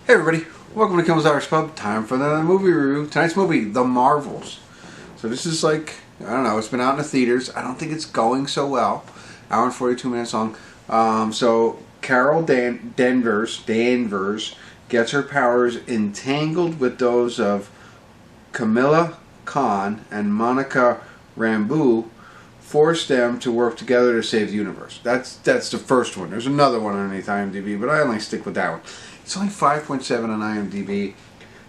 Hey everybody, welcome to Kimmel's Irish Pub. Time for the movie review. Tonight's movie, The Marvels. So this is like, I don't know, it's been out in the theaters. I don't think it's going so well. Hour and 42 minutes long. So Carol Danvers gets her powers entangled with those of Camilla Khan and Monica Rambeau, force them to work together to save the universe. That's the first one. There's another one underneath IMDb, but I only stick with that one. It's only 5.7 on IMDb.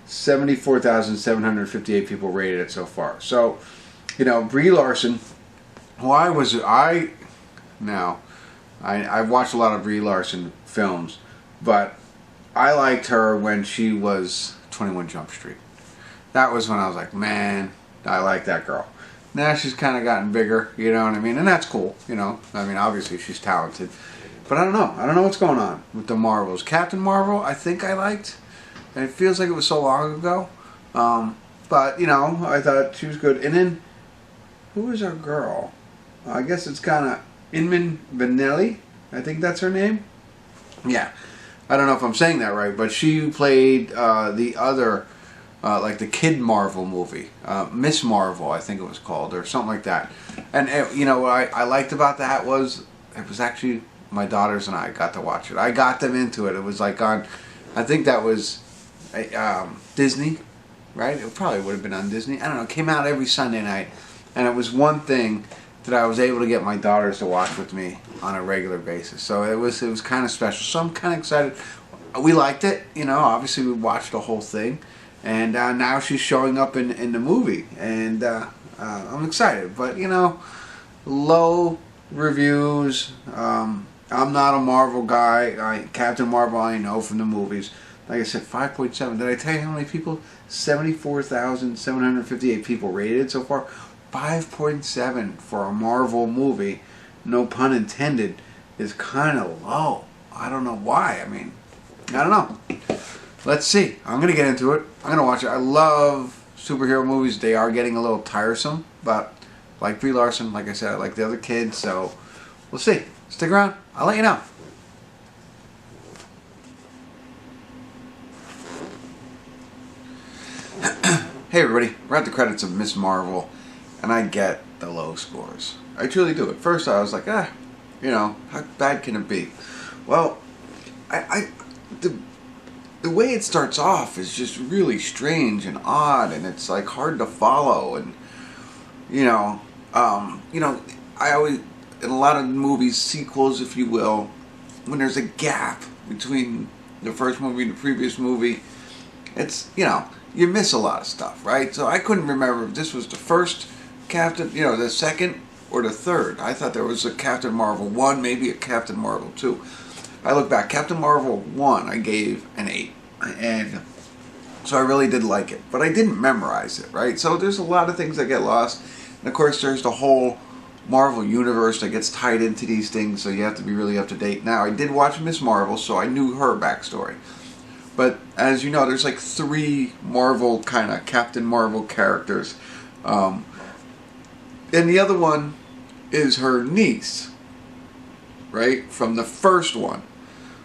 74,758 people rated it so far. So, you know, Brie Larson. I've watched a lot of Brie Larson films, but I liked her when she was 21 Jump Street. That was when I was like, man, I like that girl. Now she's kind of gotten bigger, you know what I mean? And that's cool, you know. I mean, obviously she's talented. But I don't know. I don't know what's going on with the Marvels. Captain Marvel, I think I liked. And it feels like it was so long ago. But, you know, I thought she was good. And then, who is our girl? I guess it's kind of Iman Vellani. I think that's her name. Yeah. I don't know if I'm saying that right. But she played the other, like the Kid Marvel movie. Miss Marvel, I think it was called. Or something like that. And, you know, what I liked about that was, it was actually... my daughters and I got to watch it. I got them into it. It was like on, I think that was Disney, right? It probably would have been on Disney. I don't know. It came out every Sunday night. And it was one thing that I was able to get my daughters to watch with me on a regular basis. So it was kind of special. So I'm kind of excited. We liked it. You know, obviously we watched the whole thing. And now she's showing up in the movie. And I'm excited. But, you know, low reviews. I'm not a Marvel guy. Captain Marvel I know from the movies. Like I said, 5.7. Did I tell you how many people? 74,758 people rated so far. 5.7 for a Marvel movie, no pun intended, is kind of low. I don't know why. I mean, I don't know. Let's see. I'm going to get into it. I'm going to watch it. I love superhero movies. They are getting a little tiresome, but like Brie Larson, like I said, I like the other kids, so we'll see. Stick around. I'll let you know. Hey everybody, we're at the credits of Miss Marvel, and I get the low scores. I truly do. At first I was like, you know, how bad can it be? Well, the way it starts off is just really strange and odd, and it's like hard to follow, and you know, I always, in a lot of movies, sequels, if you will, when there's a gap between the first movie and the previous movie, it's, you know, you miss a lot of stuff, right? So I couldn't remember if this was the first Captain, you know, the second or the third. I thought there was a Captain Marvel 1, maybe a Captain Marvel 2. I look back, Captain Marvel 1 I gave an 8. And so I really did like it. But I didn't memorize it, right? So there's a lot of things that get lost. And of course there's the whole Marvel universe that gets tied into these things, so you have to be really up to date. Now, I did watch Miss Marvel, so I knew her backstory. But as you know, there's like 3 Marvel kind of Captain Marvel characters. And the other one is her niece, right? From the first one.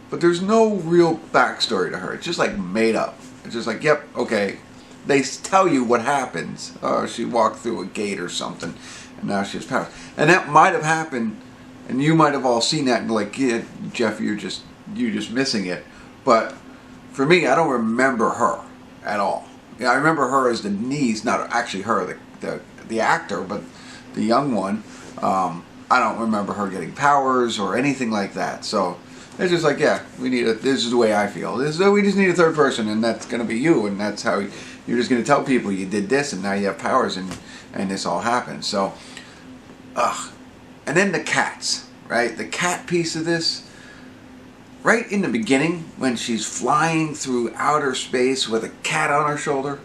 But there's no real backstory to her. It's just like made up. It's just like, yep, okay. They tell you what happens. She walked through a gate or something. And now she has powers. And that might have happened, and you might have all seen that and like, yeah, Jeff, you're just missing it. But for me, I don't remember her at all. Yeah, I remember her as the niece, not actually her, the actor, but the young one. I don't remember her getting powers or anything like that. So it's just like, yeah, this is the way I feel. We just need a third person, and that's going to be you, and that's how you're just going to tell people you did this, and now you have powers, and this all happened. So, and then the cats, right? The cat piece of this, right in the beginning, when she's flying through outer space with a cat on her shoulder,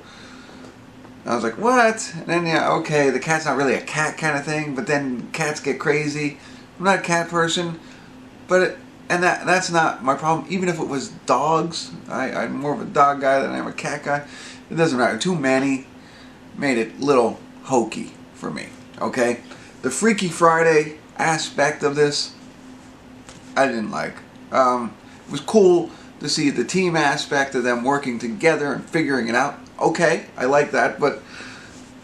I was like, what? And then, yeah, okay, the cat's not really a cat kind of thing, but then cats get crazy. I'm not a cat person, but that's not my problem. Even if it was dogs, I'm more of a dog guy than I am a cat guy. It doesn't matter. Too many made it a little hokey for me, okay? The Freaky Friday aspect of this, I didn't like. It was cool to see the team aspect of them working together and figuring it out. Okay, I like that, but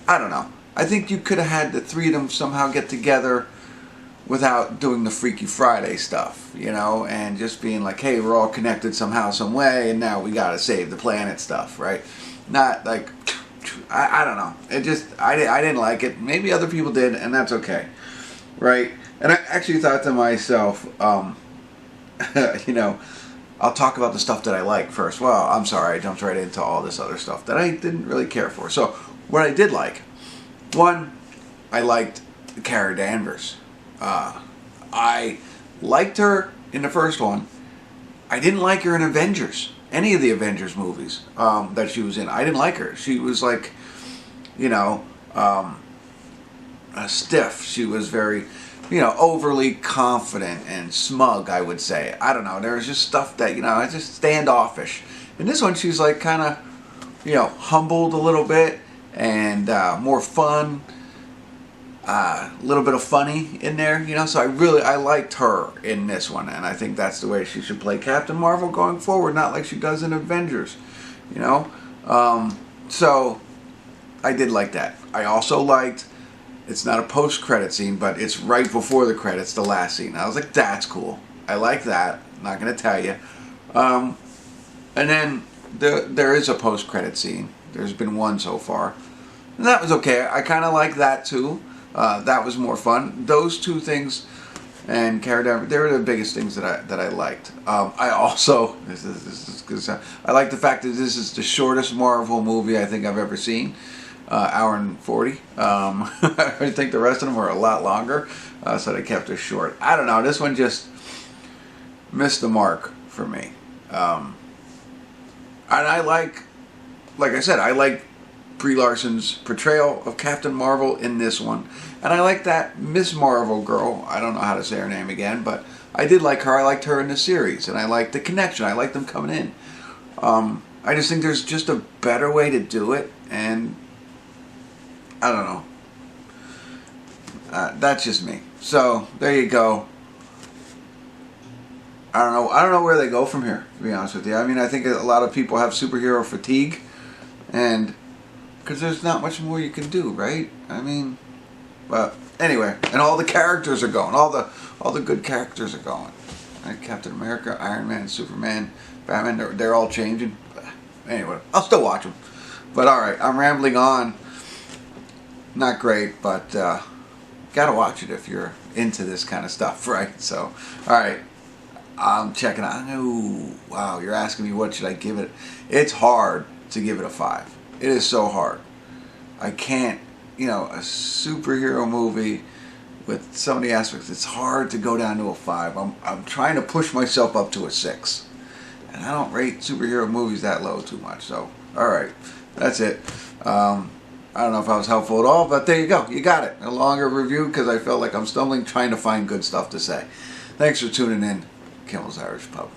I don't know. I think you could have had the three of them somehow get together without doing the Freaky Friday stuff, you know, and just being like, hey, we're all connected somehow, some way, and now we gotta save the planet stuff, right? Not like, I don't know. It just, I didn't like it. Maybe other people did, and that's okay, right? And I actually thought to myself, you know, I'll talk about the stuff that I like first. Well, I'm sorry, I jumped right into all this other stuff that I didn't really care for. So, what I did like, one, I liked Cara Danvers. I liked her in the first one. I didn't like her in Avengers. Any of the Avengers movies that she was in. I didn't like her. She was like, you know, stiff. She was very, you know, overly confident and smug, I would say. I don't know. There was just stuff that, you know, it's just standoffish. In this one, she's like kind of, you know, humbled a little bit and more fun. A little bit of funny in there, you know, so I liked her in this one, and I think that's the way she should play Captain Marvel going forward, not like she does in Avengers, you know. So I did like that. I also liked, it's not a post-credit scene, but it's right before the credits, the last scene. I was like, that's cool. I like that. I'm not going to tell you. And then there is a post-credit scene. There's been one so far. And that was okay. I kind of like that too. That was more fun. Those two things and Cara Danvers, they were the biggest things that I liked. I also, I like the fact that this is the shortest Marvel movie I think I've ever seen. Hour and 40. I think the rest of them were a lot longer, so they kept it short. I don't know. This one just missed the mark for me. And I like I said, I like Brie Larson's portrayal of Captain Marvel in this one. And I like that Miss Marvel girl. I don't know how to say her name again, but I did like her. I liked her in the series, and I liked the connection. I liked them coming in. I just think there's just a better way to do it, and I don't know. That's just me. So, there you go. I don't know where they go from here, to be honest with you. I mean, I think a lot of people have superhero fatigue, and because there's not much more you can do, right? I mean, but anyway, and all the characters are going. All the good characters are going. Right? Captain America, Iron Man, Superman, Batman, they're all changing. Anyway, I'll still watch them. But alright, I'm rambling on. Not great, but gotta watch it if you're into this kind of stuff, right? So, alright, I'm checking out. Ooh, wow, you're asking me what should I give it. It's hard to give it a 5. It is so hard. I can't, you know, a superhero movie with so many aspects, it's hard to go down to a 5. I'm trying to push myself up to a 6. And I don't rate superhero movies that low too much. So, alright, that's it. I don't know if I was helpful at all, but there you go. You got it. A longer review because I felt like I'm stumbling trying to find good stuff to say. Thanks for tuning in. Kimmel's Irish Pub.